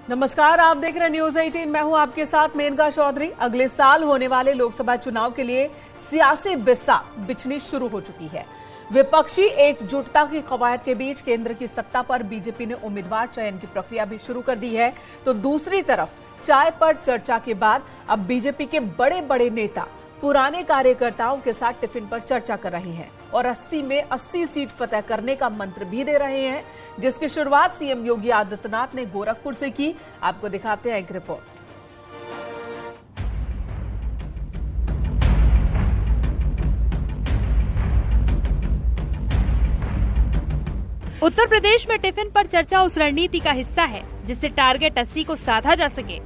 नमस्कार, आप देख रहे हैं न्यूज 18। मैं हूं आपके साथ मेनका चौधरी। अगले साल होने वाले लोकसभा चुनाव के लिए सियासी बिस्सा बिछनी शुरू हो चुकी है। विपक्षी एकजुटता की कवायद के बीच केंद्र की सत्ता पर बीजेपी ने उम्मीदवार चयन की प्रक्रिया भी शुरू कर दी है, तो दूसरी तरफ चाय पर चर्चा के बाद अब बीजेपी के बड़े बड़े नेता पुराने कार्यकर्ताओं के साथ टिफिन पर चर्चा कर रहे हैं और 80 में 80 सीट फतेह करने का मंत्र भी दे रहे हैं, जिसकी शुरुआत सीएम योगी आदित्यनाथ ने गोरखपुर से की। आपको दिखाते हैं एक रिपोर्ट। उत्तर प्रदेश में टिफिन पर चर्चा उस रणनीति का हिस्सा है जिससे टारगेट 80 को साधा जा सके,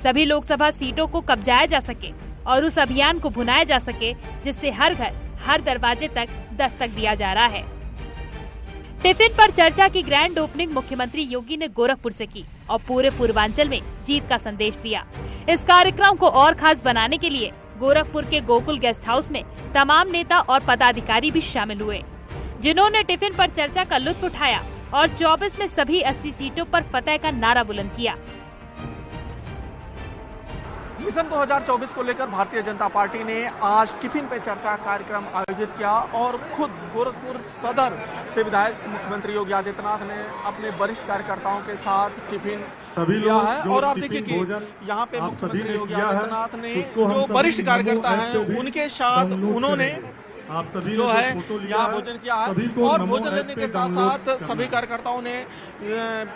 सभी लोकसभा सीटों को कब्जाया जा सके और उस अभियान को भुनाया जा सके जिससे हर घर हर दरवाजे तक दस्तक दिया जा रहा है। टिफिन पर चर्चा की ग्रैंड ओपनिंग मुख्यमंत्री योगी ने गोरखपुर से की और पूरे पूर्वांचल में जीत का संदेश दिया। इस कार्यक्रम को और खास बनाने के लिए गोरखपुर के गोकुल गेस्ट हाउस में तमाम नेता और पदाधिकारी भी शामिल हुए, जिन्होंने टिफिन पर चर्चा का लुत्फ उठाया और 24 में सभी 80 सीटों पर फतेह का नारा बुलंद किया। मिशन 2024 को लेकर भारतीय जनता पार्टी ने आज टिफिन पे चर्चा कार्यक्रम आयोजित किया और खुद गोरखपुर सदर से विधायक मुख्यमंत्री योगी आदित्यनाथ ने अपने वरिष्ठ कार्यकर्ताओं के साथ टिफिन किया है। और आप देखिए कि यहाँ पे मुख्यमंत्री योगी आदित्यनाथ ने जो वरिष्ठ कार्यकर्ता हैं उनके साथ उन्होंने जो है यहाँ भोजन किया है और भोजन लेने के साथ साथ सभी कार्यकर्ताओं ने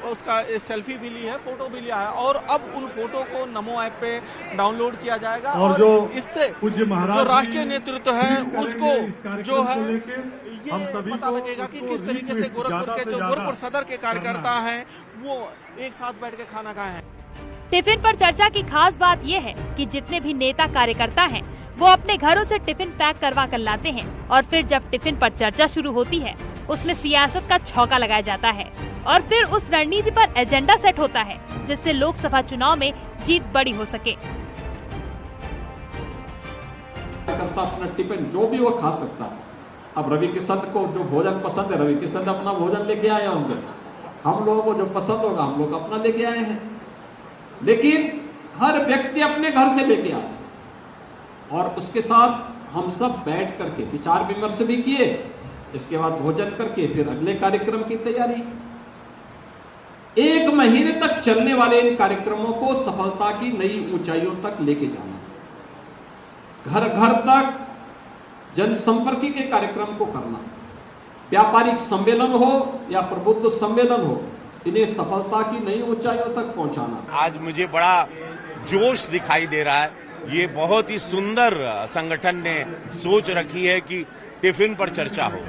उसका सेल्फी भी ली है, फोटो भी लिया है और अब उन फोटो को नमो ऐप पे डाउनलोड किया जाएगा और इससे जो राष्ट्रीय नेतृत्व है उसको जो है ये पता लगेगा कि किस तरीके से गोरखपुर के जो गोरखपुर सदर के कार्यकर्ता हैं वो एक साथ बैठ के खाना खाए हैं। टिफिन पर चर्चा की खास बात ये है कि जितने भी नेता कार्यकर्ता हैं वो अपने घरों से टिफिन पैक करवा कर लाते हैं और फिर जब टिफिन पर चर्चा शुरू होती है उसमें सियासत का छौका लगाया जाता है और फिर उस रणनीति पर एजेंडा सेट होता है जिससे लोकसभा चुनाव में जीत बड़ी हो सके। अपना टिफिन जो भी वो खा सकता है। अब रवि किशन को जो भोजन पसंद है, रवि किशन अपना भोजन लेके आए होंगे, हम लोगों को जो पसंद होगा हम लोग अपना लेके आए हैं, लेकिन हर व्यक्ति अपने घर से लेके आए और उसके साथ हम सब बैठ करके विचार विमर्श भी किए। इसके बाद भोजन करके फिर अगले कार्यक्रम की तैयारी। 1 महीने तक चलने वाले इन कार्यक्रमों को सफलता की नई ऊंचाइयों तक लेके जाना, घर घर तक जनसंपर्क के कार्यक्रम को करना, व्यापारिक सम्मेलन हो या प्रबुद्ध सम्मेलन हो, इन्हें सफलता की नई ऊंचाइयों तक पहुंचाना। आज मुझे बड़ा जोश दिखाई दे रहा है। ये बहुत ही सुंदर संगठन ने सोच रखी है कि टिफिन पर चर्चा हो।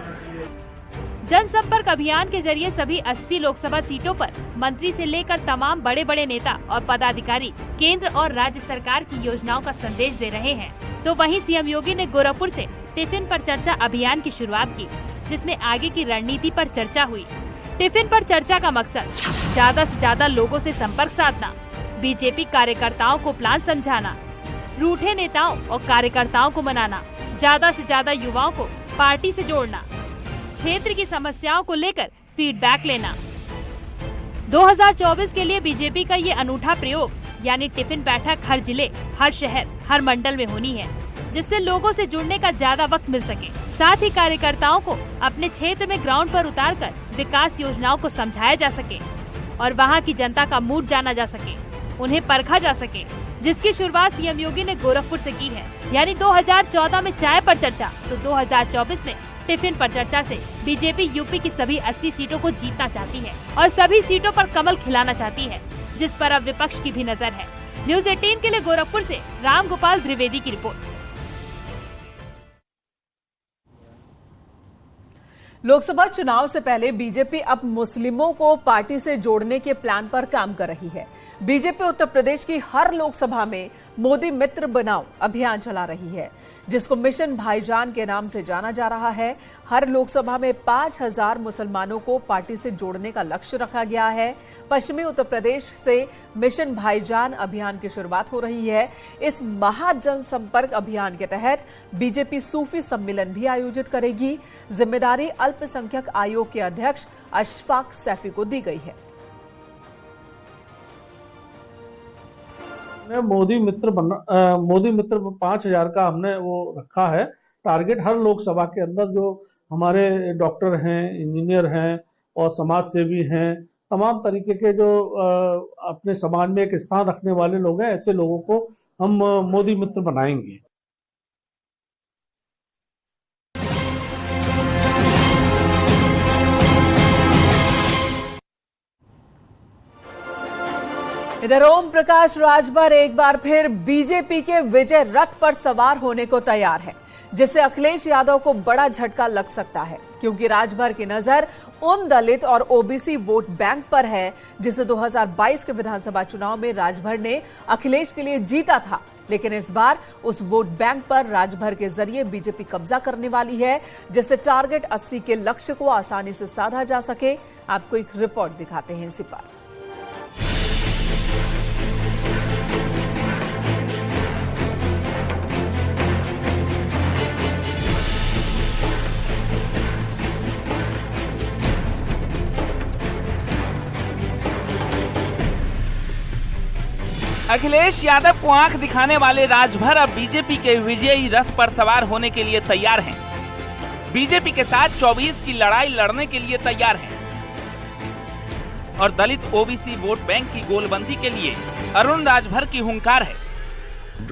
जनसंपर्क अभियान के जरिए सभी 80 लोकसभा सीटों पर मंत्री से लेकर तमाम बड़े बड़े नेता और पदाधिकारी केंद्र और राज्य सरकार की योजनाओं का संदेश दे रहे हैं। तो वहीं सीएम योगी ने गोरखपुर से टिफिन पर चर्चा अभियान की शुरुआत की, जिसमें आगे की रणनीति पर चर्चा हुई। टिफिन पर चर्चा का मकसद ज्यादा से ज्यादा लोगों से संपर्क साधना, बीजेपी कार्यकर्ताओं को प्लान समझाना, रूठे नेताओं और कार्यकर्ताओं को मनाना, ज्यादा से ज्यादा युवाओं को पार्टी से जोड़ना, क्षेत्र की समस्याओं को लेकर फीडबैक लेना। 2024 के लिए बीजेपी का ये अनूठा प्रयोग यानी टिफिन बैठक हर जिले, हर शहर, हर मंडल में होनी है, जिससे लोगों से जुड़ने का ज्यादा वक्त मिल सके। साथ ही कार्यकर्ताओं को अपने क्षेत्र में ग्राउंड पर उतारकर विकास योजनाओं को समझाया जा सके और वहाँ की जनता का मूड जाना जा सके, उन्हें परखा जा सके, जिसकी शुरुआत सीएम योगी ने गोरखपुर से की है। यानी 2014 में चाय पर चर्चा, तो 2024 में टिफिन पर चर्चा से बीजेपी यूपी की सभी 80 सीटों को जीतना चाहती है और सभी सीटों पर कमल खिलाना चाहती है, जिस पर अब विपक्ष की भी नजर है। न्यूज 18 के लिए गोरखपुर से राम गोपाल द्विवेदी की रिपोर्ट। लोकसभा चुनाव से पहले बीजेपी अब मुस्लिमों को पार्टी से जोड़ने के प्लान पर काम कर रही है। बीजेपी उत्तर प्रदेश की हर लोकसभा में मोदी मित्र बनाओ अभियान चला रही है, जिसको मिशन भाईजान के नाम से जाना जा रहा है। हर लोकसभा में 5000 मुसलमानों को पार्टी से जोड़ने का लक्ष्य रखा गया है। पश्चिमी उत्तर प्रदेश से मिशन भाईजान अभियान की शुरुआत हो रही है। इस महाजन संपर्क अभियान के तहत बीजेपी सूफी सम्मेलन भी आयोजित करेगी। जिम्मेदारी अल्पसंख्यक आयोग के अध्यक्ष अशफाक सैफी को दी गई है। मोदी मित्र 5,000 का हमने वो रखा है टारगेट। हर लोकसभा के अंदर जो हमारे डॉक्टर हैं, इंजीनियर हैं और समाज सेवी हैं, तमाम तरीके के जो अपने समाज में एक स्थान रखने वाले लोग हैं, ऐसे लोगों को हम मोदी मित्र बनाएंगे। इधर ओम प्रकाश राजभर एक बार फिर बीजेपी के विजय रथ पर सवार होने को तैयार है, जिससे अखिलेश यादव को बड़ा झटका लग सकता है, क्योंकि राजभर की नजर उन दलित और ओबीसी वोट बैंक पर है जिसे 2022 के विधानसभा चुनाव में राजभर ने अखिलेश के लिए जीता था। लेकिन इस बार उस वोट बैंक पर राजभर के जरिए बीजेपी कब्जा करने वाली है, जिससे टारगेट 80 के लक्ष्य को आसानी से साधा जा सके। आपको एक रिपोर्ट दिखाते हैं इसी पर। अखिलेश यादव को आंख दिखाने वाले राजभर अब बीजेपी के विजयी रथ पर सवार होने के लिए तैयार हैं। बीजेपी के साथ 24 की लड़ाई लड़ने के लिए तैयार हैं और दलित ओबीसी वोट बैंक की गोलबंदी के लिए अरुण राजभर की हुंकार है।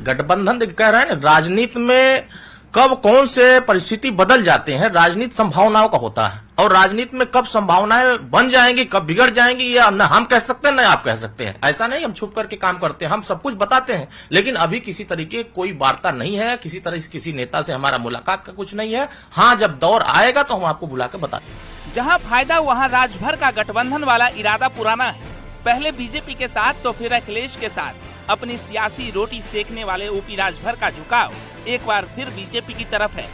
गठबंधन कह रहे हैं, राजनीति में कब कौन से परिस्थिति बदल जाते हैं, राजनीति संभावनाओं का होता है और राजनीति में कब संभावनाएं बन जाएंगी, कब बिगड़ जाएंगी, ये न हम कह सकते हैं न आप कह सकते हैं। ऐसा नहीं हम छुप करके काम करते हैं, हम सब कुछ बताते हैं, लेकिन अभी किसी तरीके कोई वार्ता नहीं है, किसी तरह से किसी नेता से हमारा मुलाकात का कुछ नहीं है। हाँ, जब दौर आएगा तो हम आपको बुला कर बताते हैं। जहाँ फायदा वहाँ राजभर का गठबंधन वाला इरादा पुराना है। पहले बीजेपी के साथ तो फिर अखिलेश के साथ अपनी सियासी रोटी सेकने वाले ओपी राजभर का झुकाव एक बार फिर बीजेपी की तरफ है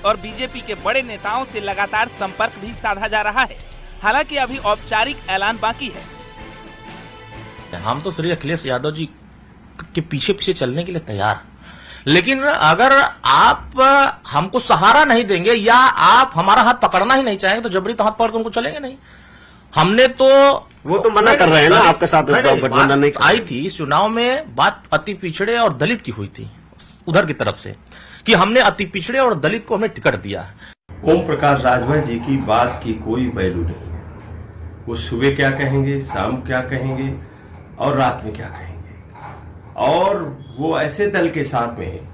और बीजेपी के बड़े नेताओं से लगातार संपर्क भी साधा जा रहा है। हालांकि अभी औपचारिक ऐलान बाकी है। हम तो श्री अखिलेश यादव जी के पीछे पीछे चलने के लिए तैयार, लेकिन अगर आप हमको सहारा नहीं देंगे या आप हमारा हाथ पकड़ना ही नहीं चाहेंगे तो जबरी तो हाथ पकड़ के उनको चलेंगे नहीं। हमने तो वो तो मना कर रहे हैं ना आपके साथ गठबंधन नहीं आई थी। इस चुनाव में बात अति पिछड़े और दलित की हुई थी उधर की तरफ से कि हमने अति पिछड़े और दलित को हमने टिकट दिया। ओम प्रकाश राजभर जी की बात की कोई वैल्यू नहीं है। वो सुबह क्या कहेंगे, शाम क्या कहेंगे और रात में क्या कहेंगे, और वो ऐसे दल के साथ में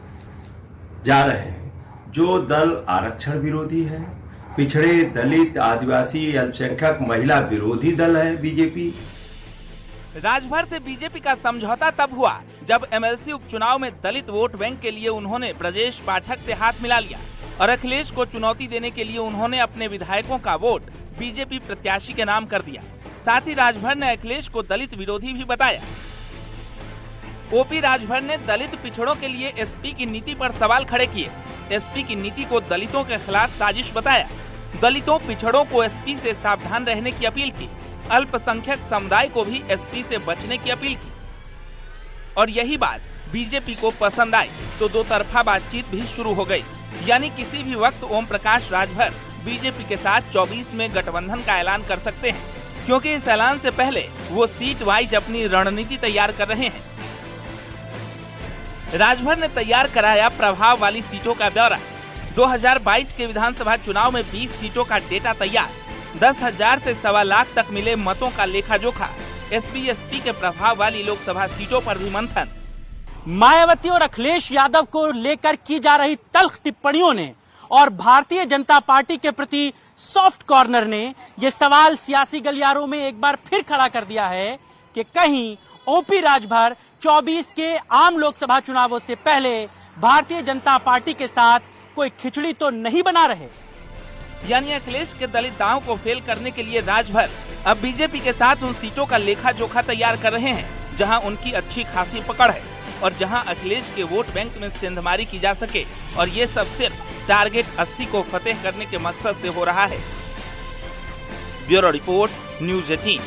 जा रहे हैं जो दल आरक्षण विरोधी है, पिछड़े दलित आदिवासी अल्पसंख्यक महिला विरोधी दल है बीजेपी। राजभर से बीजेपी का समझौता तब हुआ जब एमएलसी उपचुनाव में दलित वोट बैंक के लिए उन्होंने ब्रजेश पाठक से हाथ मिला लिया और अखिलेश को चुनौती देने के लिए उन्होंने अपने विधायकों का वोट बीजेपी प्रत्याशी के नाम कर दिया। साथ ही राजभर ने अखिलेश को दलित विरोधी भी बताया। ओपी राजभर ने दलित पिछड़ों के लिए एसपी की नीति पर सवाल खड़े किए। एसपी की नीति को दलितों के खिलाफ साजिश बताया। दलितों पिछड़ों को एसपी से सावधान रहने की अपील की। अल्पसंख्यक समुदाय को भी एसपी से बचने की अपील की और यही बात बीजेपी को पसंद आई तो दो तरफा बातचीत भी शुरू हो गई। यानी किसी भी वक्त ओम प्रकाश राजभर बीजेपी के साथ 24 में गठबंधन का ऐलान कर सकते हैं, क्योंकि इस ऐलान से पहले वो सीट वाइज अपनी रणनीति तैयार कर रहे हैं। राजभर ने तैयार कराया प्रभाव वाली सीटों का ब्यौरा। 2022 के विधानसभा चुनाव में 20 सीटों का डेटा तैयार, 10,000 से 1.25 लाख तक मिले मतों का लेखा जोखा, एसपी के प्रभाव वाली लोकसभा सीटों पर भी मंथन। मायावती और अखिलेश यादव को लेकर की जा रही तल्ख टिप्पणियों ने और भारतीय जनता पार्टी के प्रति सॉफ्ट कॉर्नर ने ये सवाल सियासी गलियारों में एक बार फिर खड़ा कर दिया है कि कहीं ओपी राजभर 24 के आम लोकसभा चुनावों से पहले भारतीय जनता पार्टी के साथ कोई खिचड़ी तो नहीं बना रहे। यानी अखिलेश के दलित दांव को फेल करने के लिए राजभर अब बीजेपी के साथ उन सीटों का लेखा जोखा तैयार कर रहे हैं जहां उनकी अच्छी खासी पकड़ है और जहां अखिलेश के वोट बैंक में सेंधमारी की जा सके, और ये सब सिर्फ टारगेट 80 को फतेह करने के मकसद से हो रहा है। Bureau report, news 18।